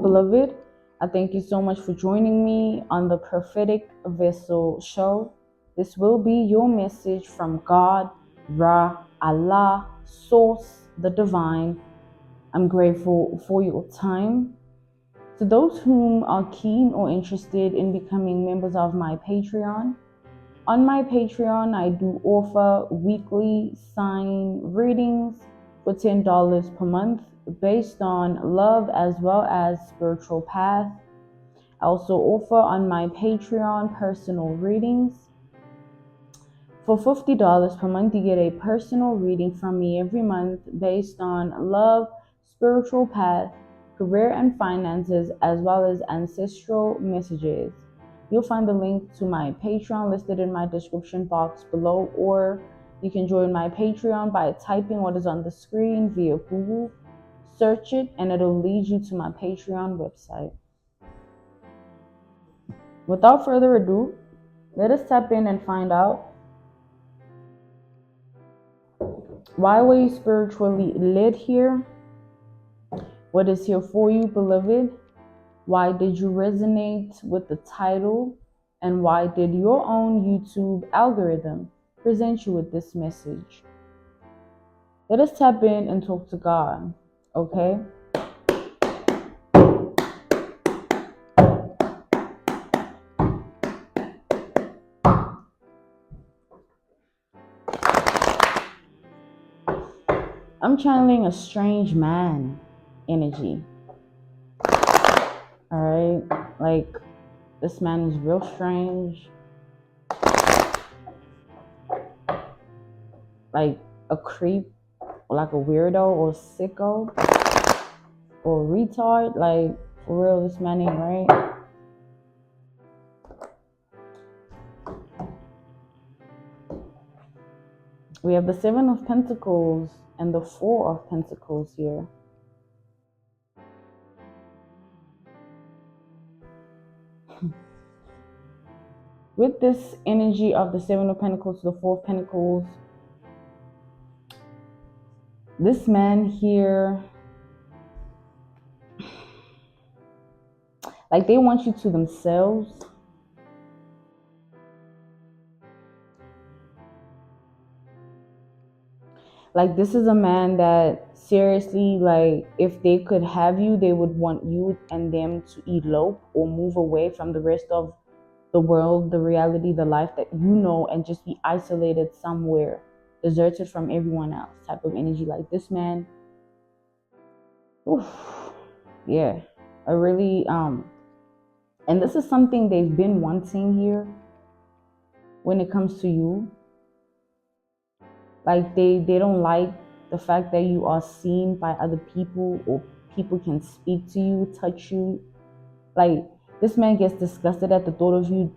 beloved. I thank you so much for joining me on the Prophetic Vessel Show. This will be your message from God, Ra, Allah, Source, the Divine. I'm grateful for your time. To those whom are keen or interested in becoming members of my Patreon, on my Patreon, I do offer weekly sign readings for $10 per month based on love as well as spiritual path. I also offer on my Patreon personal readings. For $50 per month, you get a personal reading from me every month based on love, spiritual path, career and finances, as well as ancestral messages. You'll find the link to my Patreon listed in my description box below, or you can join my Patreon by typing what is on the screen via Google. Search it and it'll lead you to my Patreon website. Without further ado, let us tap in and find out, why were you spiritually led here? What is here for you, beloved? Why did you resonate with the title? And why did your own YouTube algorithm present you with this message? Let us tap in and talk to God, okay? I'm channeling a strange man energy. Alright? Like, this man is real strange. Like a creep, or like a weirdo, or sicko, or retard. Like, for real, this man ain't right. We have the Seven of Pentacles and the Four of Pentacles here. With this energy of the Seven of Pentacles to the Four of Pentacles, this man here, like, they want you to themselves. Like, this is a man that seriously, like, if they could have you, they would want you and them to elope or move away from the rest of the world, the reality, the life that you know, and just be isolated somewhere, deserted from everyone else type of energy. Like, this man, oof, yeah, I really, and this is something they've been wanting here when it comes to you. Like, they don't like the fact that you are seen by other people, or people can speak to you, touch you. Like, this man gets disgusted at the thought of you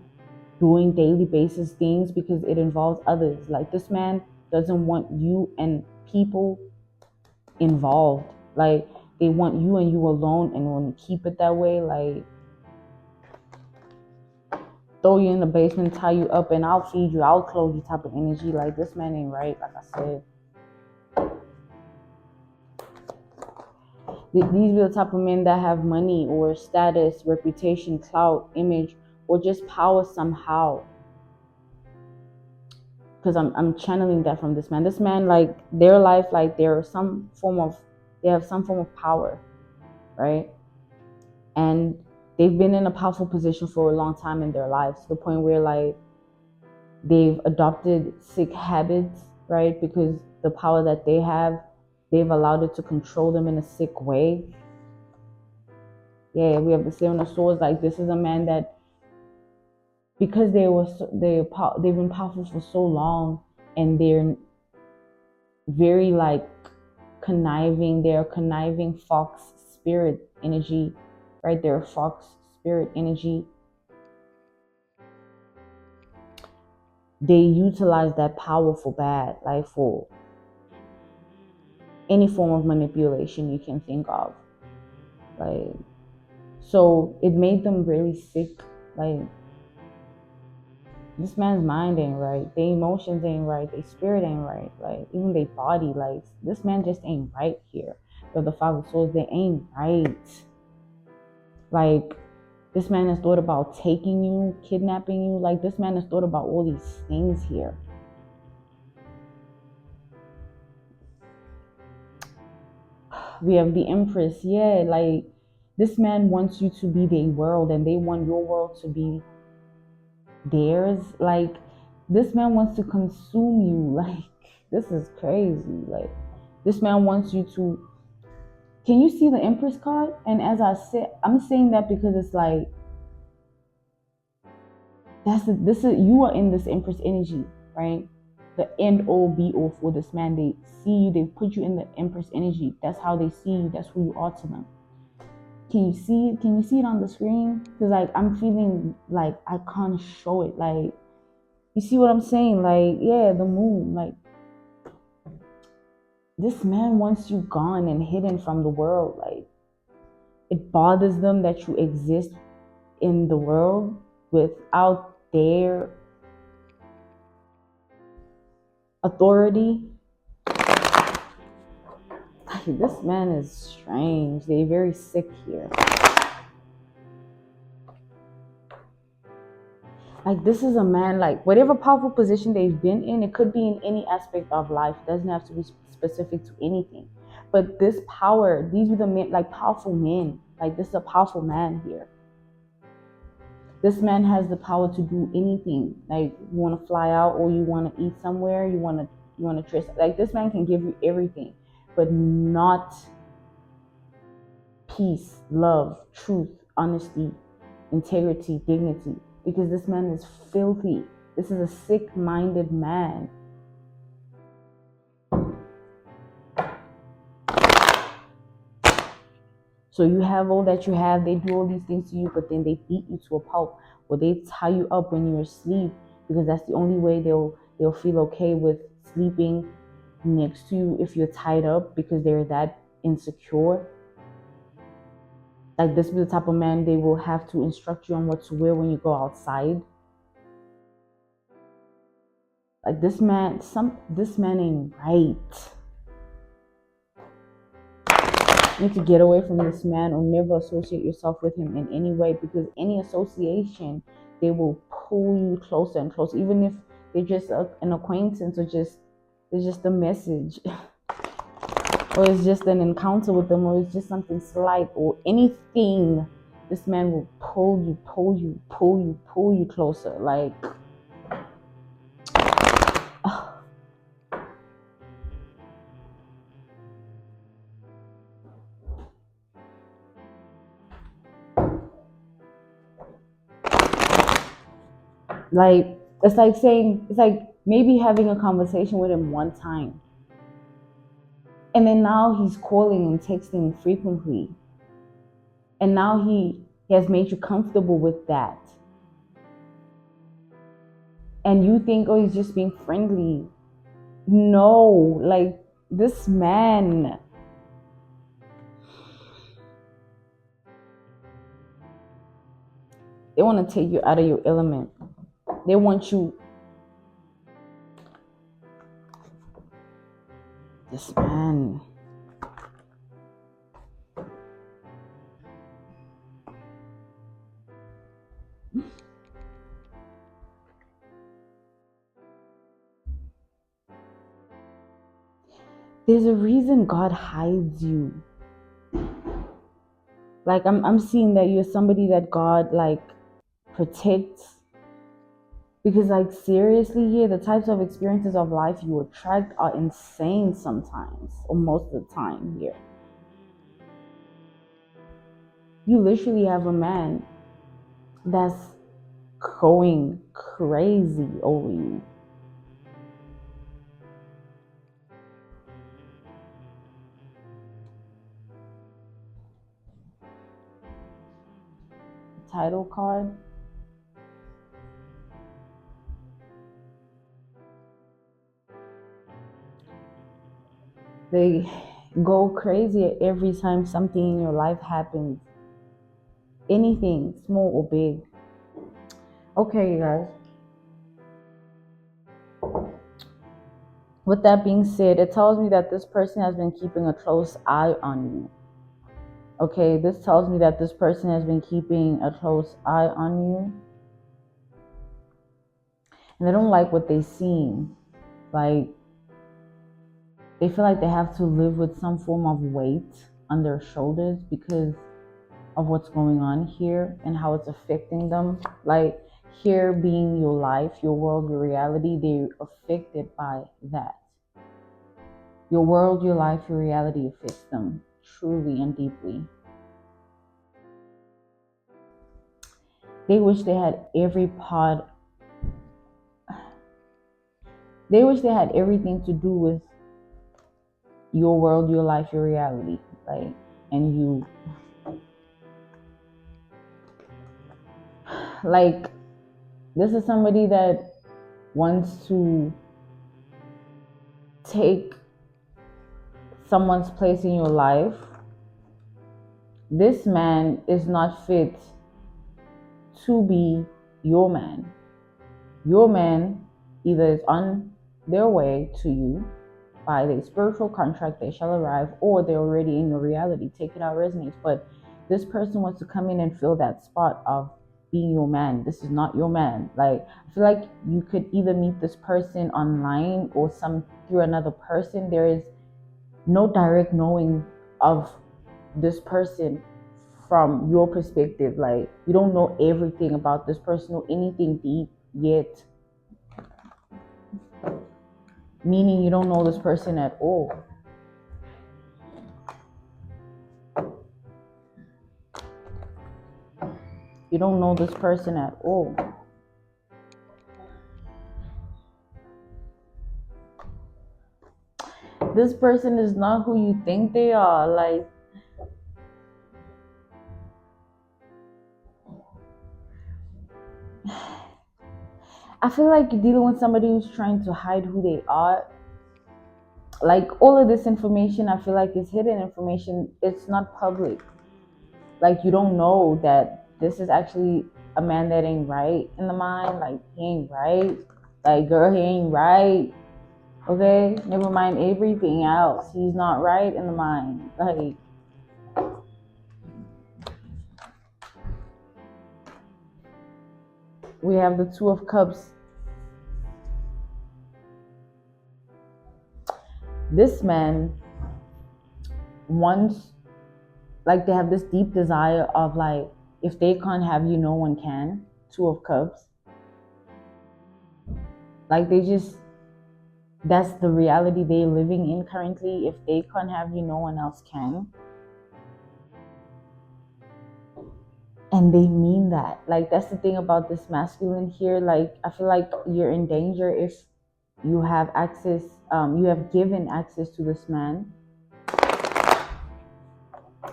doing daily basis things because it involves others. Like, this man doesn't want you and people involved. Like, they want you and you alone and want to keep it that way. Like, throw you in the basement, tie you up, and I'll feed you, I'll clothe you type of energy. Like, this man ain't right, like I said. These are the type of men that have money or status, reputation, clout, image, or just power somehow. Because I'm channeling that from this man. This man, like, their life, like, they have some form of power, right? And they've been in a powerful position for a long time in their lives, to the point where, like, they've adopted sick habits, right? Because the power that they have, they've allowed it to control them in a sick way. Yeah, we have the Seven of Swords. Like, this is a man that, because they've been powerful for so long, and they're very, like, conniving. They're a conniving fox spirit energy, right? They're a fox spirit energy. They utilize that power for bad, like for any form of manipulation you can think of. Like, so it made them really sick. Like, this man's mind ain't right, their emotions ain't right, their spirit ain't right, like, even their body. Like, this man just ain't right here. But the Five of Swords, they ain't right. Like, this man has thought about taking you, kidnapping you. Like, this man has thought about all these things here. We have the Empress. Yeah, like, this man wants you to be their world and they want your world to be theirs. Like, this man wants to consume you. Like, this is crazy. Like, this man wants you to. Can you see the Empress card? And as I said, I'm saying that because it's like, this is, you are in this Empress energy, right? The end all be all for this man. They see you, they put you in the Empress energy. That's how they see you. That's who you are to them. Can you see it? Can you see it on the screen? Because like, I'm feeling like I can't show it. Like, you see what I'm saying? Like, yeah, the moon. Like, this man wants you gone and hidden from the world. Like, it bothers them that you exist in the world without their authority. This man is strange. They're very sick here. Like, this is a man, like, whatever powerful position they've been in, it could be in any aspect of life. It doesn't have to be specific to anything. But this power, these are the men, like, powerful men. Like, this is a powerful man here. This man has the power to do anything. Like, you want to fly out, or you want to eat somewhere, you want to dress. Like, this man can give you everything, but not peace, love, truth, honesty, integrity, dignity. Because this man is filthy. This is a sick-minded man. So you have all that you have. They do all these things to you, but then they beat you to a pulp, or they tie you up when you're asleep, because that's the only way they'll feel okay with sleeping next to you if you're tied up, because they're that insecure. Like, this is the type of man they will have to instruct you on what to wear when you go outside. Like, this man ain't right. You need to get away from this man, or never associate yourself with him in any way, because any association, they will pull you closer and closer, even if they're just an acquaintance, or it's just a message, or it's just an encounter with them, or it's just something slight or anything. This man will pull you closer. Like, like, it's like maybe having a conversation with him one time, and then now he's calling and texting frequently, and now he has made you comfortable with that, and you think, oh, he's just being friendly. No, like, this man, they want to take you out of your element. They want you. This man. There's a reason God hides you. Like, I'm seeing that you're somebody that God, like, protects. Because, like, seriously here, the types of experiences of life you attract are insane sometimes, or most of the time here. You literally have a man that's going crazy over you. Title card. They go crazy every time something in your life happens. Anything, small or big. Okay, you guys. With that being said, it tells me that this person has been keeping a close eye on you. Okay, this tells me that this person has been keeping a close eye on you. And they don't like what they see. Like, they feel like they have to live with some form of weight on their shoulders because of what's going on here and how it's affecting them. Like, here being your life, your world, your reality, they're affected by that. Your world, your life, your reality affects them truly and deeply. They wish they had every part, they wish they had everything to do with your world, your life, your reality, right? And you, like, this is somebody that wants to take someone's place in your life. This man is not fit to be your man. Your man either is on their way to you by the spiritual contract, they shall arrive, or they're already in your reality. Take it out resonates. But this person wants to come in and fill that spot of being your man. This is not your man. Like, I feel like you could either meet this person online or through another person. There is no direct knowing of this person from your perspective. Like, you don't know everything about this person or anything deep yet, meaning you don't know this person at all. You don't know this person at all. This person is not who you think they are. Like, I feel like you're dealing with somebody who's trying to hide who they are. Like, all of this information, I feel like is hidden information. It's not public. Like, you don't know that this is actually a man that ain't right in the mind. Like, he ain't right. Like, girl, he ain't right. Okay? Never mind everything else. He's not right in the mind. Like, we have the Two of Cups. This man wants, like, they have this deep desire of, like, if they can't have you, no one can. Two of Cups. Like, that's the reality they're living in currently. If they can't have you, no one else can. And they mean that. Like, that's the thing about this masculine here. Like, I feel like you're in danger if you have access, you have given access to this man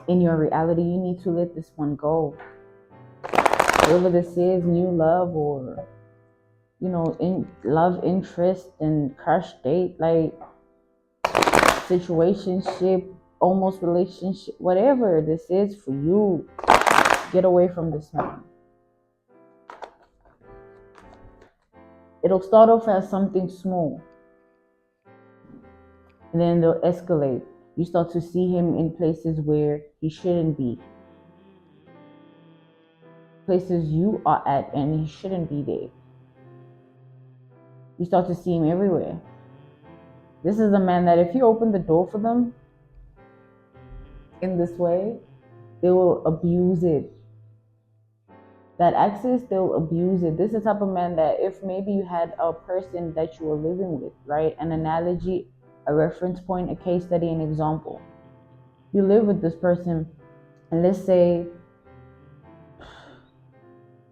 in your reality. You need to let this one go. Whatever this is, new love or, you know, in love interest and crush date, like, situationship, almost relationship, whatever this is for you, get away from this man. It'll start off as something small, and then they'll escalate. You start to see him in places where he shouldn't be, places you are at and he shouldn't be there. You start to see him everywhere. This is a man that if you open the door for them in this way, they will abuse it. That access, they'll abuse it. This is the type of man that if maybe you had a person that you were living with, right? An analogy, a reference point, a case study, an example. You live with this person, and let's say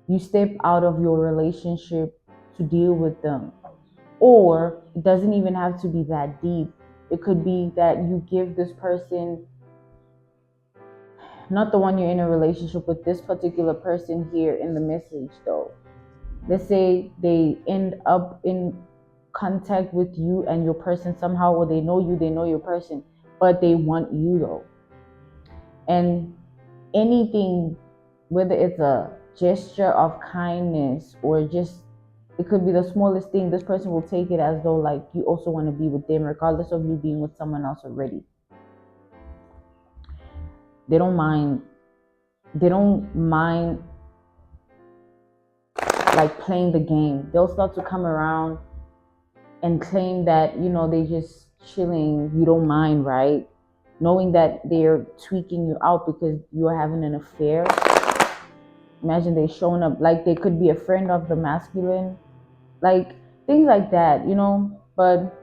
you step out of your relationship to deal with them. Or it doesn't even have to be that deep. It could be that you give this person, not the one you're in a relationship with, this particular person here in the message though. Let's say they end up in contact with you and your person somehow, or they know you, they know your person, but they want you though. And anything, whether it's a gesture of kindness or just, it could be the smallest thing, this person will take it as though like you also want to be with them regardless of you being with someone else already. They don't mind. They don't mind like playing the game. They'll start to come around and claim that, they just chilling, you don't mind, right? Knowing that they're tweaking you out because you're having an affair. Imagine they showing up like they could be a friend of the masculine, like things like that, But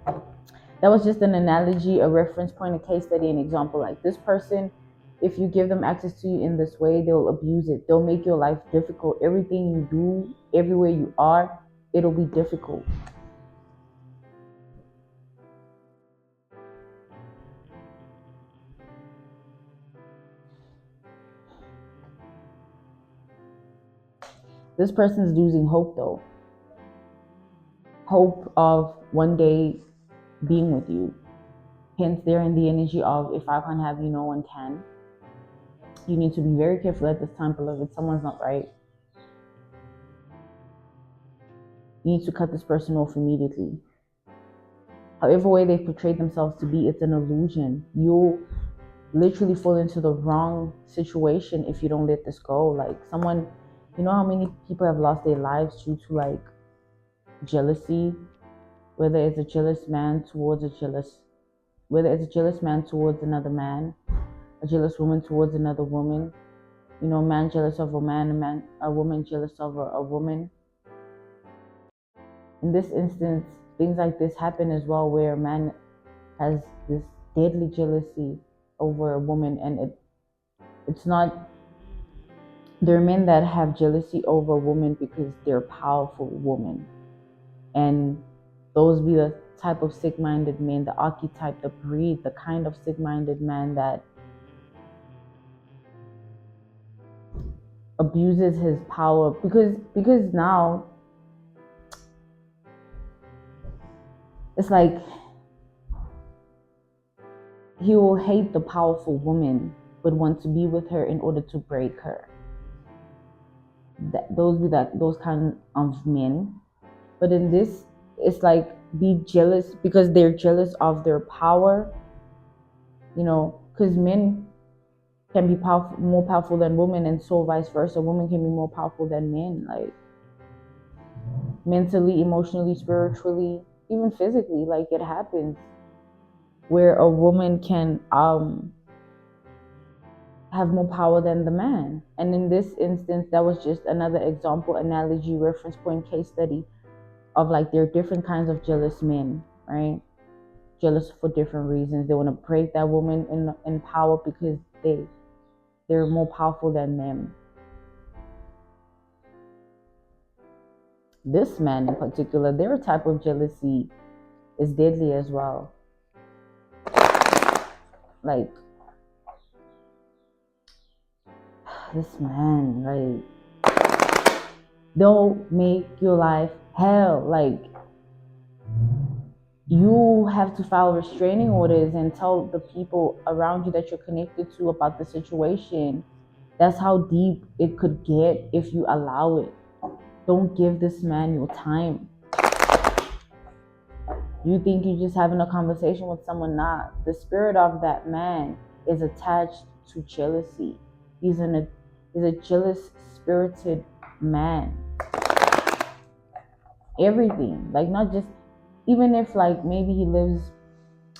that was just an analogy, a reference point, a case study, an example. Like this person, if you give them access to you in this way, they'll abuse it. They'll make your life difficult. Everything you do, everywhere you are, it'll be difficult. This person's losing hope though. Hope of one day being with you. Hence, they're in the energy of, if I can't have you, no one can. You need to be very careful at this time, beloved. Someone's not right. You need to cut this person off immediately. However way they've portrayed themselves to be, it's an illusion. You'll literally fall into the wrong situation if you don't let this go. Like someone, you know how many people have lost their lives due to like jealousy? Whether it's a jealous man towards whether it's a jealous man towards another man, a jealous woman towards another woman, a man jealous of a man, a woman jealous of a woman. In this instance, things like this happen as well, where a man has this deadly jealousy over a woman, and it's not. There are men that have jealousy over a woman because they're a powerful woman, and those be the type of sick-minded men, the archetype, the breed, the kind of sick-minded man that abuses his power because now it's like he will hate the powerful woman but want to be with her in order to break her. Those kind of men. But in this, it's like be jealous because they're jealous of their power, because men can be more powerful than women, and so vice versa. Women can be more powerful than men, like mentally, emotionally, spiritually, even physically. Like it happens where a woman can have more power than the man. And in this instance, that was just another example, analogy, reference point, case study of like there are different kinds of jealous men, right? Jealous for different reasons. They want to break that woman in power because they're more powerful than them. This man in particular, their type of jealousy is deadly as well. Like this man, like they'll make your life hell. Like you have to file restraining orders and tell the people around you that you're connected to about the situation. That's how deep it could get if you allow it. Don't give this man your time. You think you're just having a conversation with someone? Not. The spirit of that man is attached to jealousy. He's a jealous spirited man. Everything. Like not just, even if like maybe he lives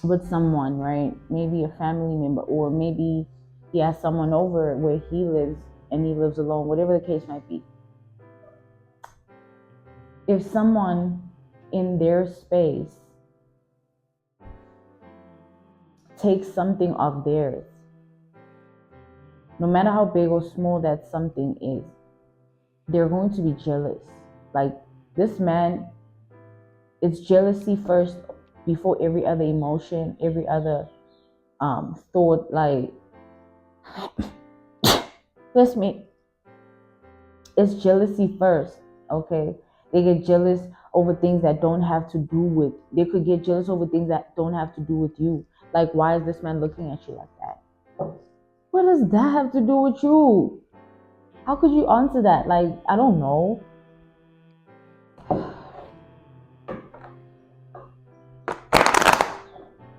with someone, right? Maybe a family member, or maybe he has someone over where he lives and he lives alone, whatever the case might be. If someone in their space takes something of theirs, no matter how big or small that something is, they're going to be jealous. Like this man, it's jealousy first before every other emotion, every other thought. Like trust me, it's jealousy first. Okay, they get jealous over things that don't have to do with. They could get jealous over things that don't have to do with you. Like, why is this man looking at you like that? What does that have to do with you? How could you answer that? Like, I don't know.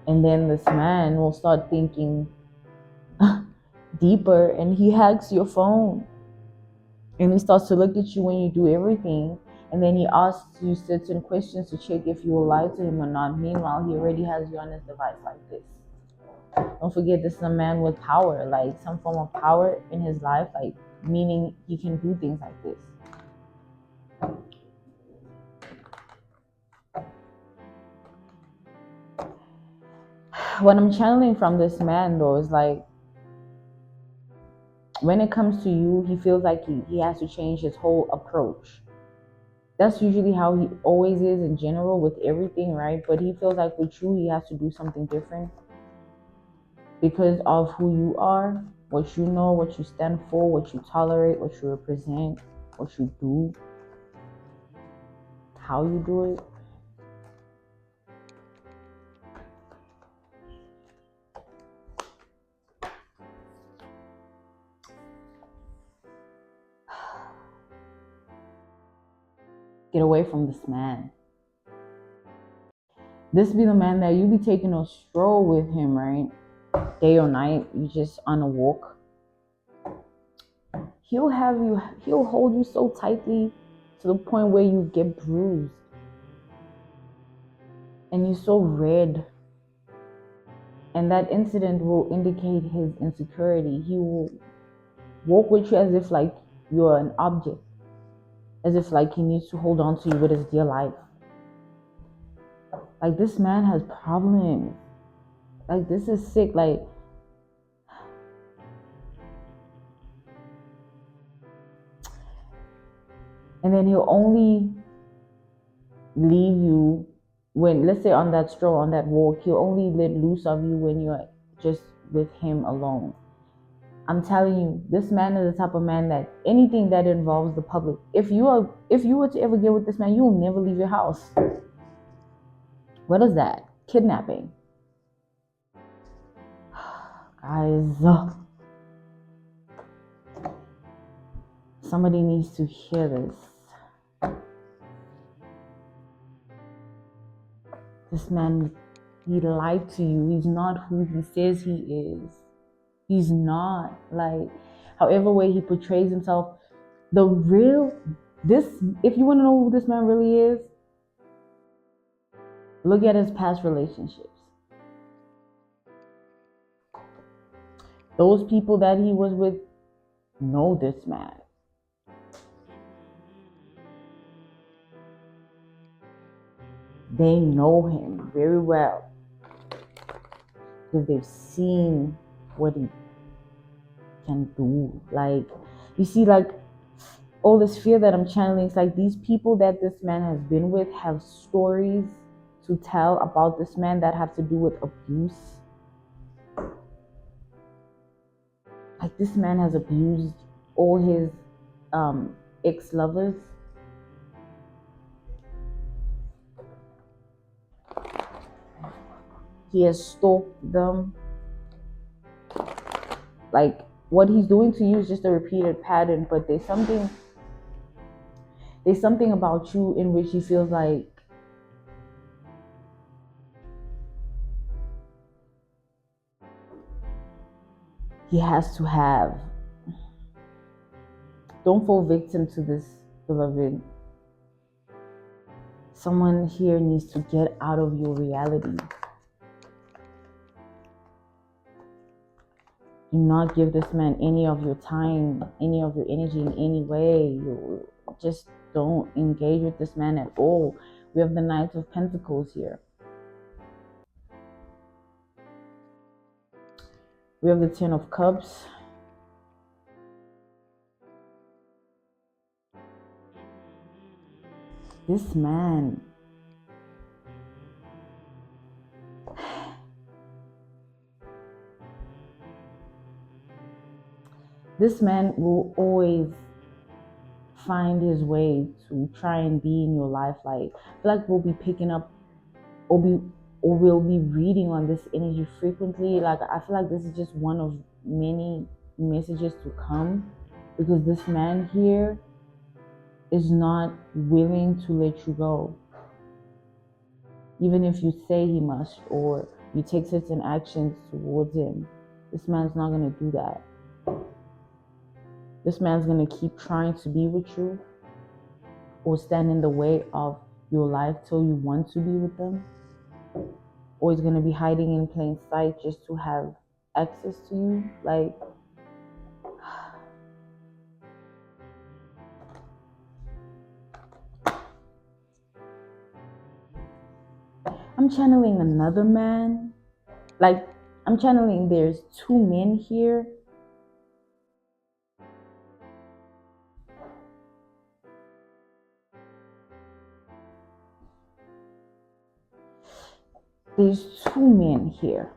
And then this man will start thinking deeper, and he hacks your phone. And he starts to look at you when you do everything. And then he asks you certain questions to check if you will lie to him or not. Meanwhile, he already has you on his device like this. Don't forget, this is a man with power, like some form of power in his life, like meaning he can do things like this. What I'm channeling from this man, though, is like, when it comes to you, he feels like he has to change his whole approach. That's usually how he always is in general with everything, right? But he feels like with you, he has to do something different because of who you are, what you know, what you stand for, what you tolerate, what you represent, what you do, how you do it. Get away from this man. This be the man that you be taking a stroll with him, right? Day or night, you just on a walk. He'll hold you so tightly to the point where you get bruised. And you're so red. And that incident will indicate his insecurity. He will walk with you as if like you're an object. As if like he needs to hold on to you with his dear life. Like, this man has problems. Like, this is sick. Like, and then he'll only leave you when, let's say on that stroll, on that walk, he'll only let loose of you when you're just with him alone. I'm telling you, this man is the type of man that anything that involves the public, if you were to ever get with this man, you will never leave your house. What is that? Kidnapping. Guys, somebody needs to hear this. This man, he lied to you. He's not who he says he is. He's not. Like, however way he portrays himself, if you want to know who this man really is, look at his past relationships. Those people that he was with know this man. They know him very well because they've seen what he can do. Like, you see, like, all this fear that I'm channeling, it's like these people that this man has been with have stories to tell about this man that have to do with abuse. Like, this man has abused all his ex-lovers. He has stalked them. Like, what he's doing to you is just a repeated pattern, but there's something about you in which he feels like he has to have. Don't fall victim to this, beloved. Someone here needs to get out of your reality. Do not give this man any of your time, any of your energy in any way. You just don't engage with this man at all. We have the Knight of Pentacles here. We have the Ten of Cups. This man, will always find his way to try and be in your life. Like, I feel like we'll be picking up or we'll be reading on this energy frequently. Like, I feel like this is just one of many messages to come, because this man here is not willing to let you go. Even if you say he must, or you take certain actions towards him, this man's not going to do that. This man's going to keep trying to be with you or stand in the way of your life till you want to be with them. Or he's going to be hiding in plain sight just to have access to you. Like, I'm channeling another man. Like, I'm channeling there's two men here. There's two men here.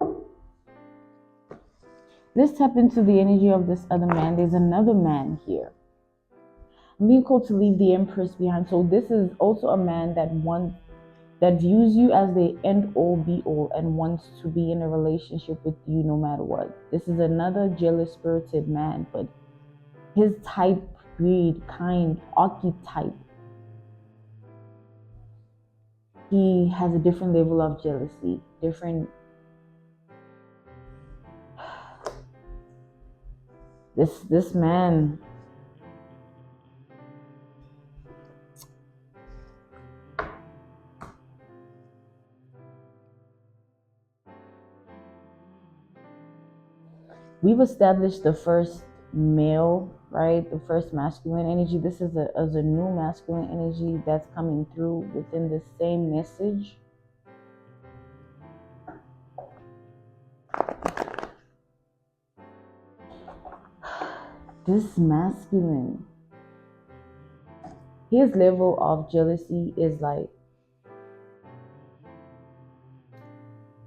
Let's tap into the energy of this other man. There's another man here. I'm being called to leave the Empress behind. So this is also a man that views you as the end all be all and wants to be in a relationship with you no matter what. This is another jealous spirited man, but his type, breed, kind, archetype, he has a different level of jealousy, different. This man, we've established the first male, right? The first masculine energy. This is a new masculine energy that's coming through within the same message. This masculine, his level of jealousy is like,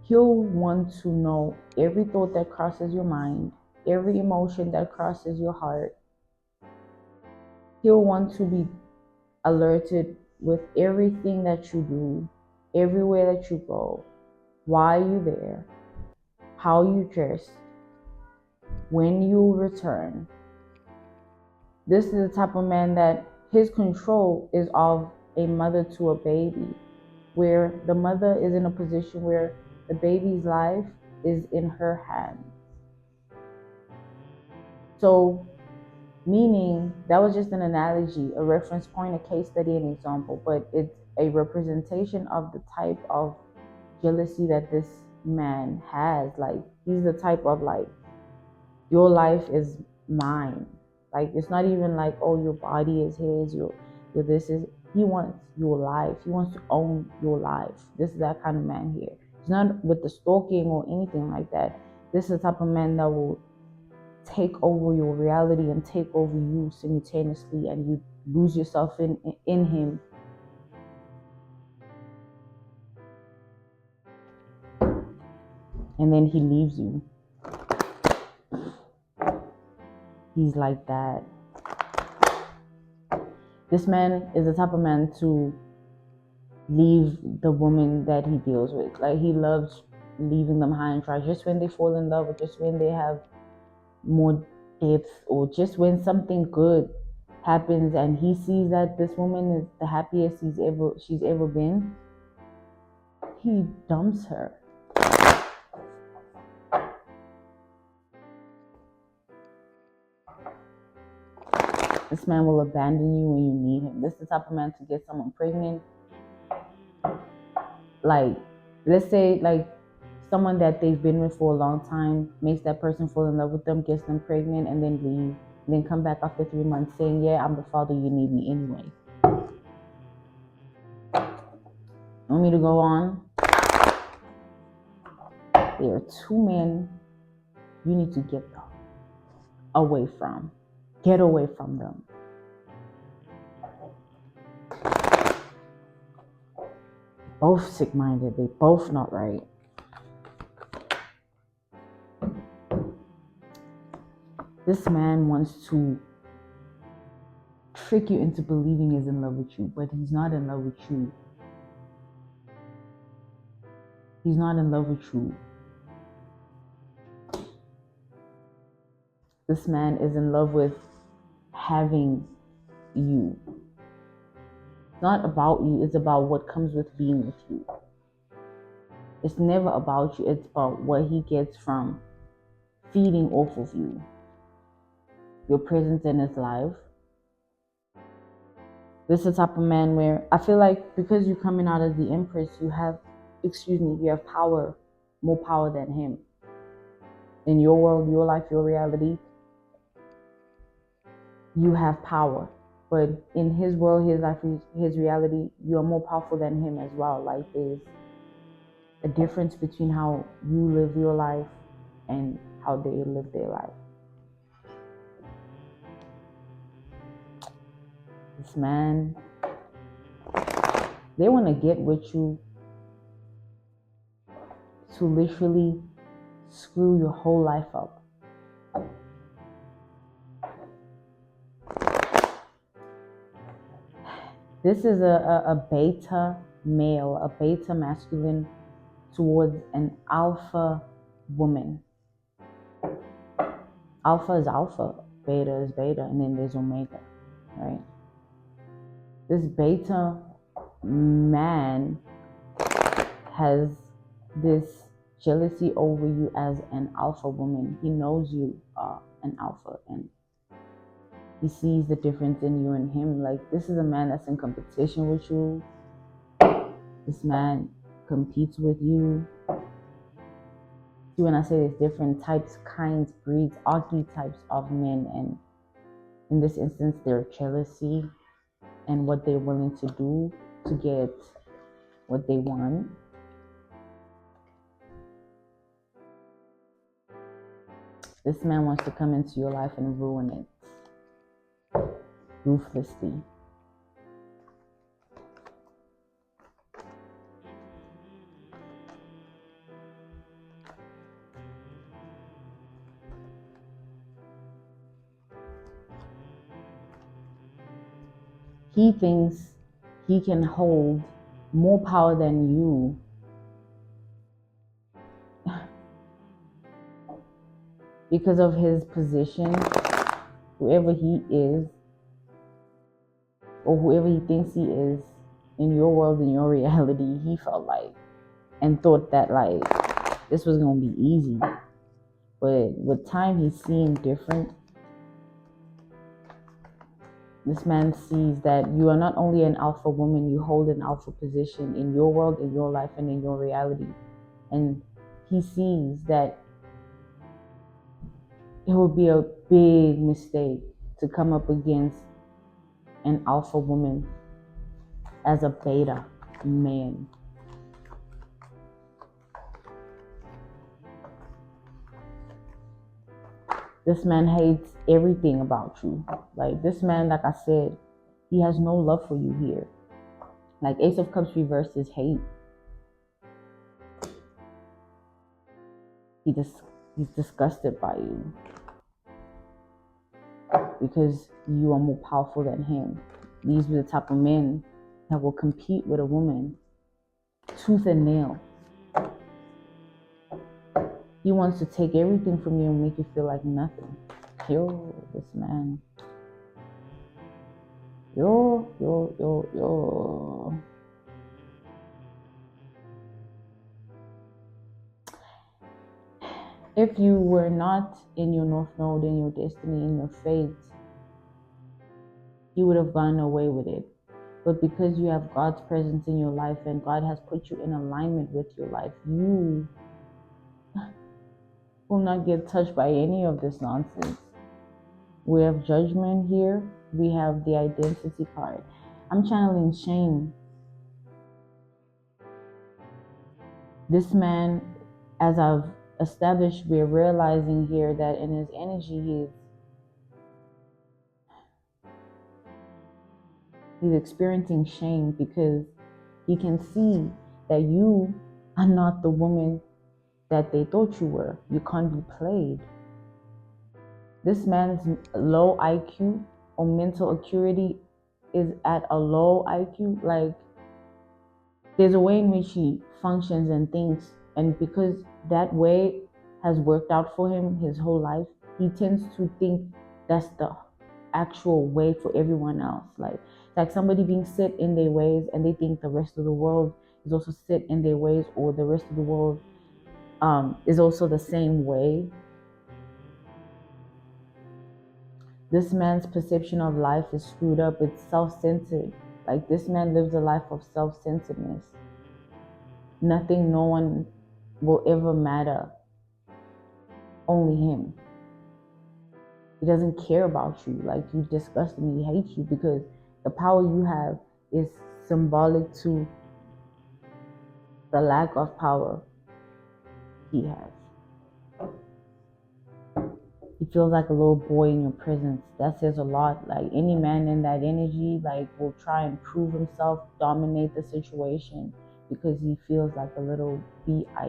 he'll want to know every thought that crosses your mind, every emotion that crosses your heart. He'll want to be alerted with everything that you do, everywhere that you go, why you there, how you dress, when you return. This is the type of man that his control is of a mother to a baby, where the mother is in a position where the baby's life is in her hands. So, meaning, that was just an analogy, a reference point, a case study, an example, but it's a representation of the type of jealousy that this man has. Like, he's the type of like, your life is mine. Like, it's not even like, oh, your body is his, your this is, he wants your life. He wants to own your life. This is that kind of man here. It's not with the stalking or anything like that. This is the type of man that will take over your reality and take over you simultaneously, and you lose yourself in him. And then he leaves you. He's like that. This man is the type of man to leave the woman that he deals with. Like, he loves leaving them high and dry. Just when they fall in love, or just when they have more depth, or just when something good happens and he sees that this woman is the happiest she's ever been, he dumps her. This man will abandon you when you need him. This is the type of man to get someone pregnant. Like, let's say, like, someone that they've been with for a long time makes that person fall in love with them, gets them pregnant, and then leave. And then come back after 3 months saying, yeah, I'm the father, you need me anyway. Want me to go on? There are two men you need to get away from. Get away from them. Both sick-minded. They both not right. This man wants to trick you into believing he's in love with you, but he's not in love with you. He's not in love with you. This man is in love with having you. It's not about you, it's about what comes with being with you. It's never about you, it's about what he gets from feeding off of you. your presence in his life. This is the type of man where I feel like because you're coming out as the Empress, you have power, more power than him. In your world, your life, your reality, you have power. But in his world, his life, his reality, you are more powerful than him as well. Like there's a difference between how you live your life and how they live their life. This man, they want to get with you to literally screw your whole life up. This is a beta male, a beta masculine towards an alpha woman. Alpha is alpha, beta is beta, and then there's omega, right? This beta man has this jealousy over you as an alpha woman. He knows you are an alpha and he sees the difference in you and him. Like this is a man that's in competition with you. This man competes with you. See, when I say there's different types, kinds, breeds, archetypes of men, and in this instance, their jealousy and what they're willing to do to get what they want. This man wants to come into your life and ruin it ruthlessly. He thinks he can hold more power than you because of his position, whoever he is, or whoever he thinks he is in your world, in your reality. He felt like and thought that like this was gonna be easy, but with time he's seeing different. This man sees that you are not only an alpha woman, you hold an alpha position in your world, in your life, and in your reality. And he sees that it would be a big mistake to come up against an alpha woman as a beta man. This man hates everything about you. Like this man, like I said, he has no love for you here. Like Ace of Cups reversed is hate. He's disgusted by you because you are more powerful than him. These are the type of men that will compete with a woman tooth and nail. He wants to take everything from you and make you feel like nothing. Yo, this man. Yo. If you were not in your North Node, in your destiny, in your fate, you would have gone away with it. But because you have God's presence in your life and God has put you in alignment with your life, you will not get touched by any of this nonsense. We have judgment here. We have the identity card. I'm channeling shame. This man, as I've established, we're realizing here that in his energy, he's experiencing shame because he can see that you are not the woman that they thought you were. You can't be played. This man's low IQ or mental acuity is at a low IQ. Like there's a way in which he functions and thinks, and because that way has worked out for him his whole life, he tends to think that's the actual way for everyone else. Like somebody being set in their ways and they think the rest of the world is also set in their ways, or the rest of the world is also the same way. This man's perception of life is screwed up. It's self-centered. Like, this man lives a life of self-centeredness. Nothing, no one will ever matter. Only him. He doesn't care about you. Like, you disgust me, he hates you because the power you have is symbolic to the lack of power he has. He feels like a little boy in your presence. That says a lot. Like, any man in that energy, like, will try and prove himself, dominate the situation because he feels like a little bitch.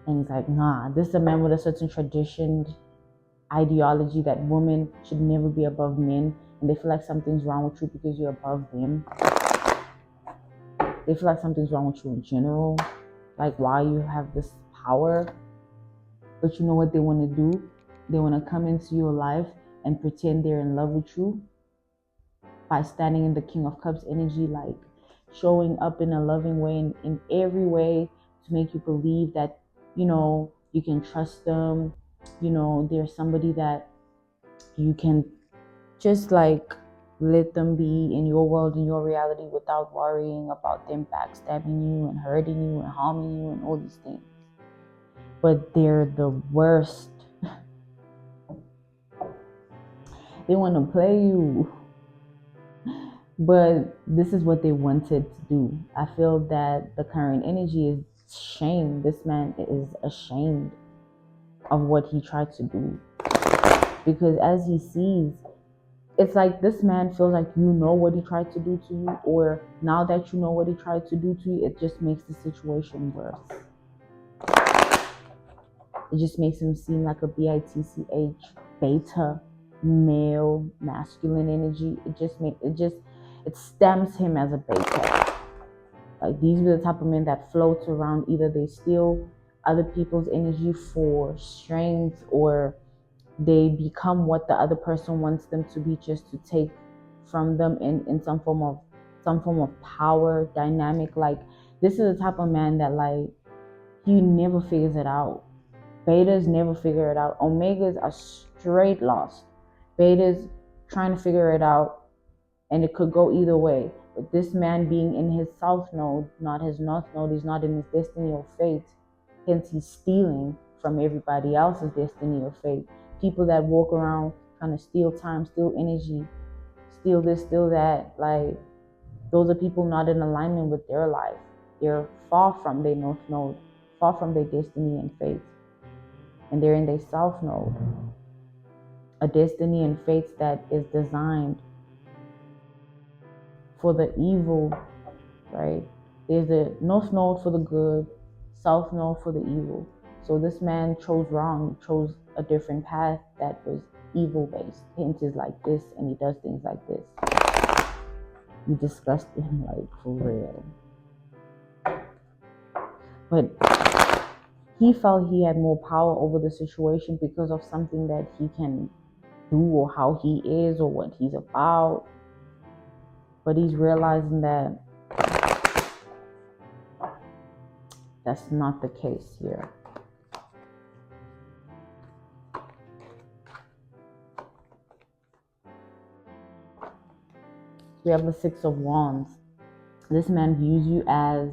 And he's like, nah, this is a man with a certain tradition, ideology that women should never be above men, and they feel like something's wrong with you because you're above them. They feel like something's wrong with you in general, like why you have this power. But you know what they want to do? They want to come into your life and pretend they're in love with you by standing in the King of Cups energy, like showing up in a loving way, in every way, to make you believe that, you know, you can trust them. You know, there's somebody that you can just like let them be in your world, in your reality, without worrying about them backstabbing you and hurting you and harming you and all these things. But they're the worst. They want to play you. But this is what they wanted to do. I feel that the current energy is shame. This man is ashamed of what he tried to do. Because as he sees, it's like this man feels like you know what he tried to do to you, or now that you know what he tried to do to you, it just makes the situation worse. It just makes him seem like a bitch, beta, male, masculine energy. It stamps him as a beta. Like, these are the type of men that floats around. Either they steal other people's energy for strength, or they become what the other person wants them to be, just to take from them in some form of power dynamic. Like, this is the type of man that, like, he never figures it out. Betas never figure it out. Omegas are straight lost. Betas trying to figure it out, and it could go either way. But this man being in his south node, not his north node, he's not in his destiny or fate. Hence, he's stealing from everybody else's destiny or fate. People that walk around trying to steal time, steal energy, steal this, steal that. Like, those are people not in alignment with their life. They're far from their north node, far from their destiny and fate. And they're in their south node. A destiny and fate that is designed for the evil, right? There's a north node for the good, south node for the evil. So this man chose wrong. He chose a different path that was evil based. Hence is like this, and he does things like this. You disgust him, like, for real. But he felt he had more power over the situation because of something that he can do, or how he is, or what he's about. But he's realizing that that's not the case here. We have the Six of Wands. This man views you as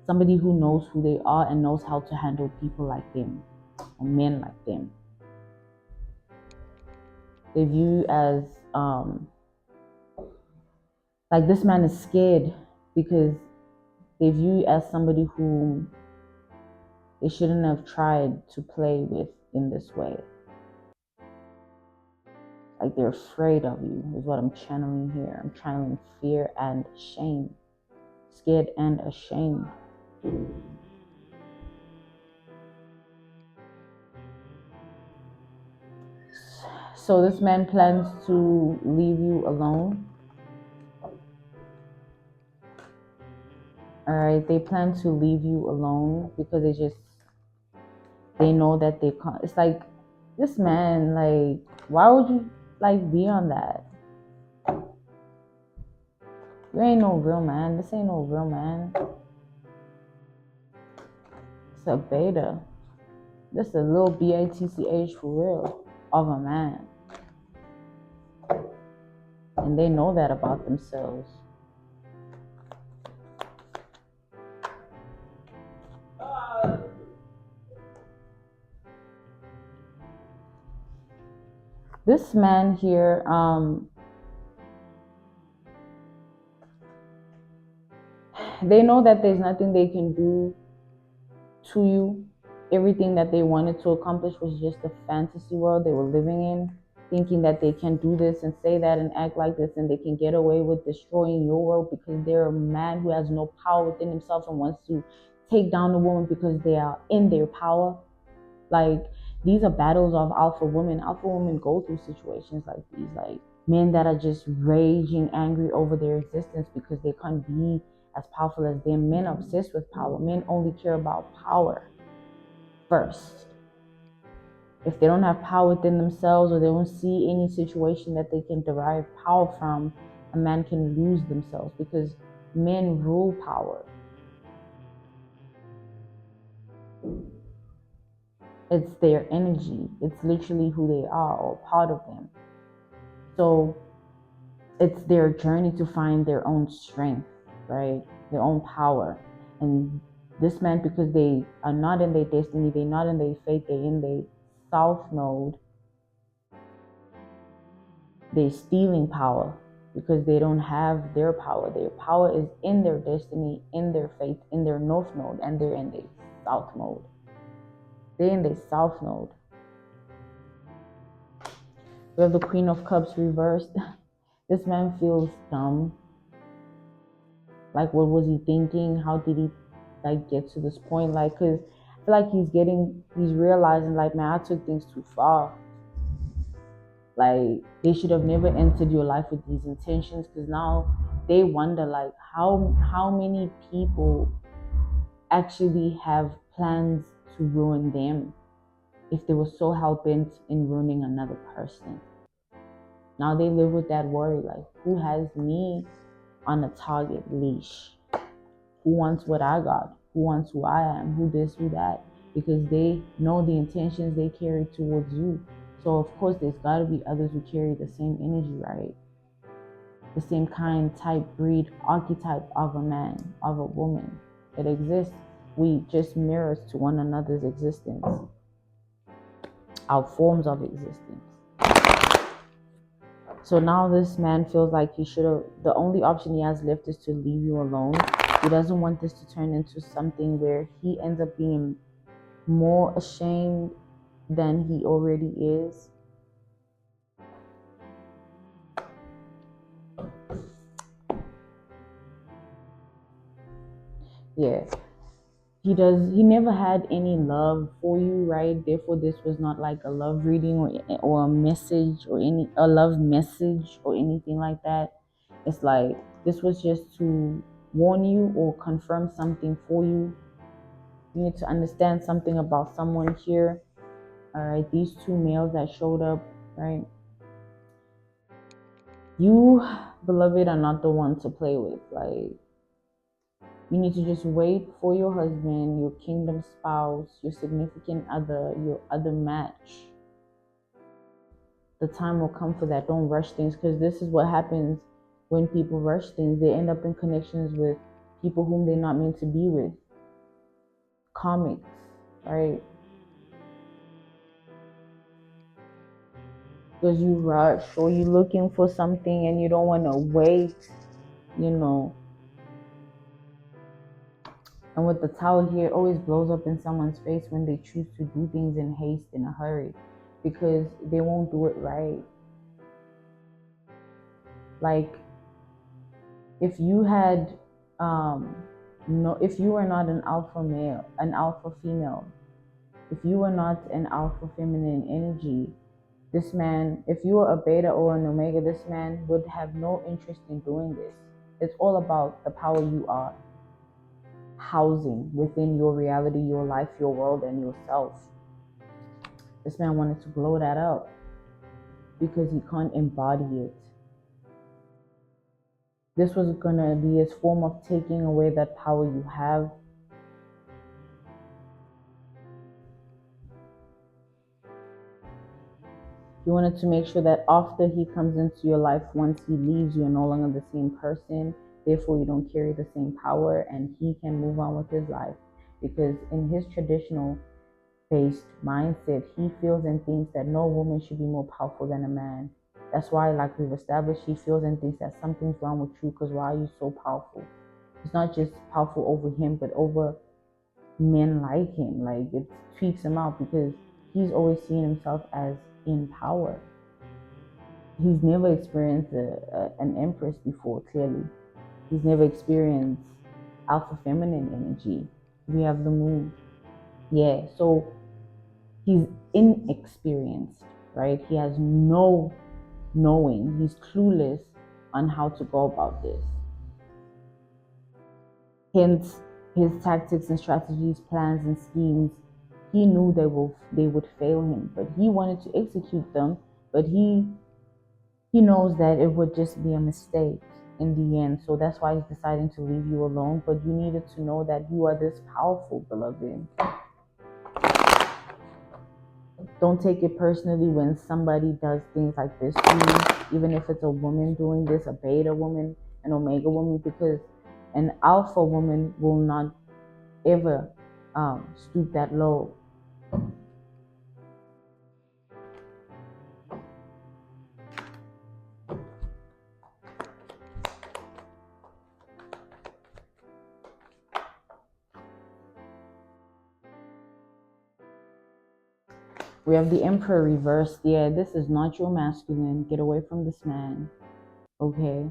somebody who knows who they are and knows how to handle people like them, or men like them. They view you as like, this man is scared because they view you as somebody who they shouldn't have tried to play with in this way. Like, they're afraid of you is what I'm channeling here. I'm channeling fear and shame. Scared and ashamed. So this man plans to leave you alone. Alright, they plan to leave you alone because they know that they can't. It's like, this man, like, why would you, like, be on that? You ain't no real man. This ain't no real man. It's a beta. This is a little bitch for real of a man. And they know that about themselves. This man here, they know that there's nothing they can do to you. Everything that they wanted to accomplish was just a fantasy world they were living in, thinking that they can do this and say that and act like this and they can get away with destroying your world because they're a man who has no power within himself and wants to take down the woman because they are in their power. Like, these are battles of alpha women. Alpha women go through situations like these, like men that are just raging angry over their existence because they can't be as powerful as them. Men are obsessed with power. Men only care about power first. If they don't have power within themselves or they don't see any situation that they can derive power from, a man can lose themselves because men rule power. It's their energy. It's literally who they are or part of them. So it's their journey to find their own strength, right? Their own power. And this man, because they are not in their destiny, they're not in their fate, they're in their south node, they're stealing power because they don't have their power. Their power is in their destiny, in their fate, in their north node, and they're in their south node. They're in their south node. We have the Queen of Cups reversed. This man feels dumb. Like, what was he thinking? How did he get to this point? Like, because I feel like he's realizing, like, man, I took things too far. Like, they should have never entered your life with these intentions, because now they wonder, like, how many people actually have plans to ruin them if they were so hell-bent in ruining another person. Now they live with that worry, like, who has me on a target leash? Who wants what I got? Who wants who I am? Who this, who that? Because they know the intentions they carry towards you. So of course there's got to be others who carry the same energy, right? The same kind, type, breed, archetype of a man, of a woman. It exists. We just mirrors to one another's existence, our forms of existence. So now this man feels like the only option he has left is to leave you alone. He doesn't want this to turn into something where he ends up being more ashamed than he already is. Yeah. He never had any love for you, right? Therefore, this was not like a love reading or a message or a love message or anything like that. It's like this was just to warn you or confirm something for you. You need to understand something about someone here. All right, these two males that showed up, right? You, beloved, are not the one to play with. Like, you need to just wait for your husband, your kingdom spouse, your significant other, your other match. The time will come for that. Don't rush things, because this is what happens when people rush things. They end up in connections with people whom they're not meant to be with. Comics, right? Because you rush or you're looking for something and you don't want to wait, you know. And with the Tower here, it always blows up in someone's face when they choose to do things in haste, in a hurry, because they won't do it right. Like, if you had, if you were not an alpha male, an alpha female, if you were not an alpha feminine energy, this man, if you were a beta or an omega, this man would have no interest in doing this. It's all about the power you are housing within your reality, your life, your world, and yourself. This man wanted to blow that up because he can't embody it. This was going to be his form of taking away that power you have. You wanted to make sure that after he comes into your life, once he leaves, you're no longer the same person. Therefore, you don't carry the same power and he can move on with his life. Because in his traditional based mindset, he feels and thinks that no woman should be more powerful than a man. That's why, like we've established, he feels and thinks that something's wrong with you because why are you so powerful? It's not just powerful over him, but over men like him. Like it tweaks him out because he's always seen himself as in power. He's never experienced an empress before, clearly. He's never experienced alpha feminine energy. We have the moon. Yeah, so he's inexperienced, right? He has no knowing. He's clueless on how to go about this. Hence, his tactics and strategies, plans and schemes, he knew they would fail him, but he wanted to execute them. But he knows that it would just be a mistake in the end. So that's why he's deciding to leave you alone. But you needed to know that you are this powerful, beloved. Don't take it personally when somebody does things like this to you, even if it's a woman doing this, a beta woman, an omega woman, because an alpha woman will not ever stoop that low. We have the Emperor reversed. Yeah, this is not your masculine. Get away from this man. Okay?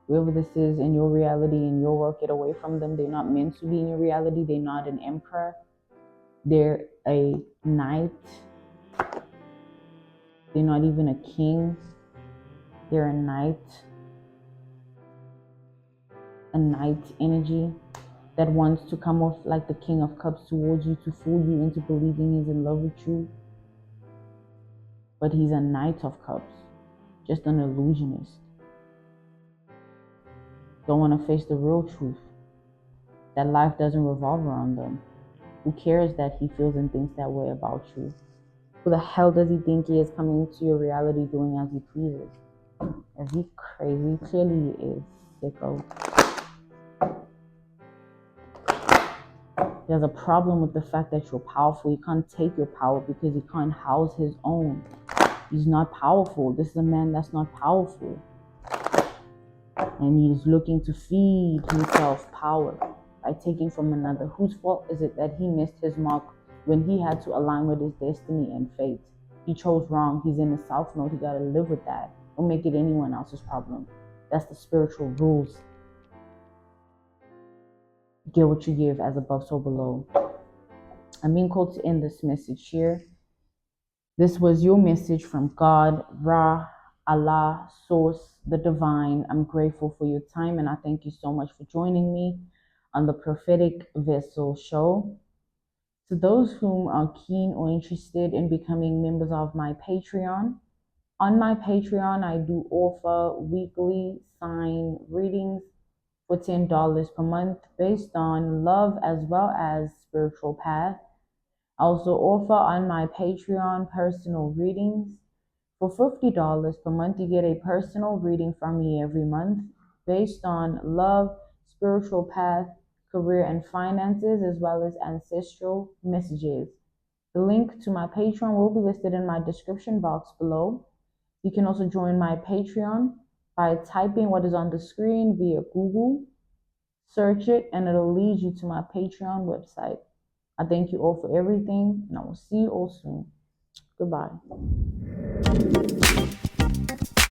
Whoever this is in your reality, in your world, get away from them. They're not meant to be in your reality. They're not an emperor. They're a knight. They're not even a king. They're a knight energy that wants to come off like the King of Cups towards you to fool you into believing he's in love with you. But he's a Knight of Cups, just an illusionist. Don't want to face the real truth, that life doesn't revolve around them. Who cares that he feels and thinks that way about you? Who the hell does he think he is, coming into your reality doing as he pleases? Is he crazy? Clearly he is, sicko. He has a problem with the fact that you're powerful. He can't take your power because he can't house his own. He's not powerful. This is a man that's not powerful. And he's looking to feed himself power by taking from another. Whose fault is it that he missed his mark when he had to align with his destiny and fate? He chose wrong. He's in the south node. He got to live with that. Don't make it anyone else's problem. That's the spiritual rules. Get what you give, as above, so below. I'm being called to end this message here. This was your message from God, Ra, Allah, Source, the Divine. I'm grateful for your time and I thank you so much for joining me on the Prophetic Vessel Show. To those whom are keen or interested in becoming members of my Patreon, on my Patreon, I do offer weekly sign readings for $10 per month based on love as well as spiritual path. I also offer on my Patreon personal readings. For $50 per month, you get a personal reading from me every month based on love, spiritual path, career, and finances, as well as ancestral messages. The link to my Patreon will be listed in my description box below. You can also join my Patreon by typing what is on the screen via Google. Search it, and it'll lead you to my Patreon website. I thank you all for everything, and I will see you all soon. Goodbye.